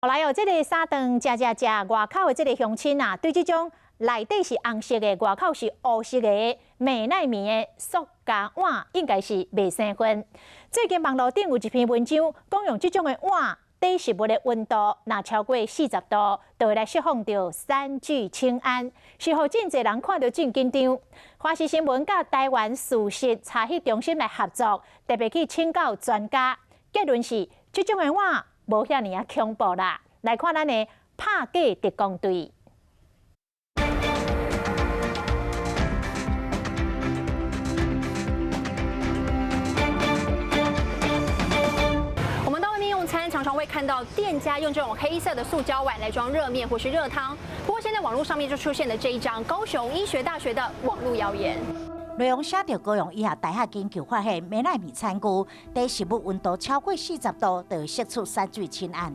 后来哦，这个三顿食，外口的这个乡亲啊，对这种内底是红色的，外口是乌色的美奈米的塑胶碗，应该是袂生分。最近网络顶有一篇文章，讲用这种的碗，底食物的温度若超过40度，就会来释放到三聚氰胺，是互真侪人看到真紧张。华视新闻甲台湾事实查核中心来合作，特别去请教专家，结论是这种的碗无遐尼啊恐怖啦。来看咱的拍假特工队。常常会看到店家用这种黑色的塑胶碗来装热面或是热汤。不过现在网络上面就出现了这一张高雄医学大学的网络谣言，内容写到高雄医学大学研究发现，美奈米餐具底食物温度超过40度，就会释出三聚氰胺。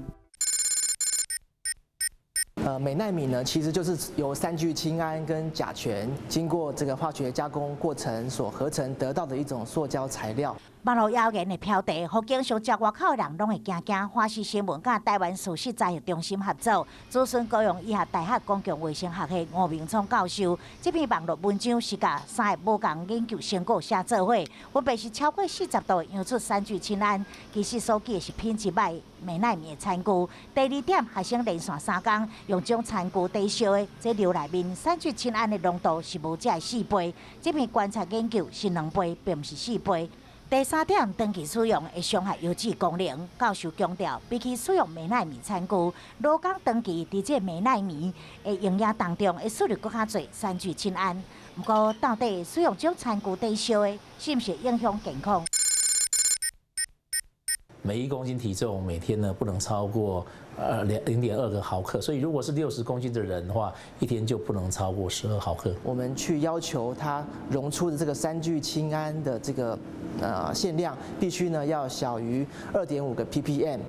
美奈米呢，其实就是由三聚氰胺跟甲醛经过这个化学加工过程所合成得到的一种塑胶材料。网络谣言的标题，互经常食外口的人拢会惊惊。华视新闻甲台湾事实查核中心合作，资深高雄医学大学公共卫生学系吴明聪教授，这篇网络文章是甲3个无共研究成果写做伙，分别是超过40度扬出三聚氰胺，其实所记的是品质歹美奈米的餐具。第二点，学生连续3天用这种餐具低烧的，这流内面三聚氰胺的浓度是无这4倍。这篇观察研究是2倍，并不是4倍。第3点，长期使用会伤害油脂功能。教授强调，比起使用美奈米餐具，罗岗长期伫这美奈米的营养当中会摄入更较侪三聚氰胺。不过，到底使用这种餐具低烧的，是不是影响健康？每1公斤体重每天呢不能超过0.2个毫克，所以如果是60公斤的人的话，一天就不能超过12毫克。我们去要求它溶出的这个三聚氰胺的这个限量，必须呢要小于2.5个 ppm。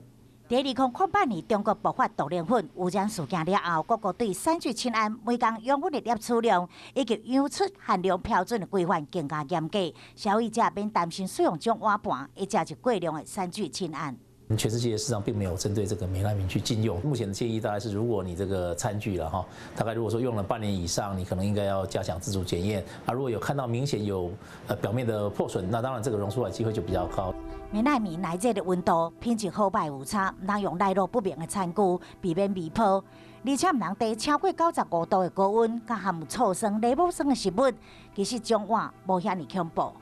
在2008年，中国爆发毒磷粉污染事件了后，各国对三聚氰胺每公养分的摄取量以及养出含量标准的规范更加严格，消费者免担心使用这种碗盘会加入过量的三聚氰胺。全世界市场并没有针对这个美奈米去禁用。目前的建议大概是，如果你这个餐具了哈，大概如果说用了半年以上，你可能应该要加强自主检验。如果有看到明显有表面的破损，那当然这个溶出来机会就比较高。美奈米内热的温度品质好坏有差，唔通用来路不明的餐具，避免微波。而且唔通低超过95度的高温，甲含有醋酸、类母酸的食物，其实这种碗无遐尼恐怖。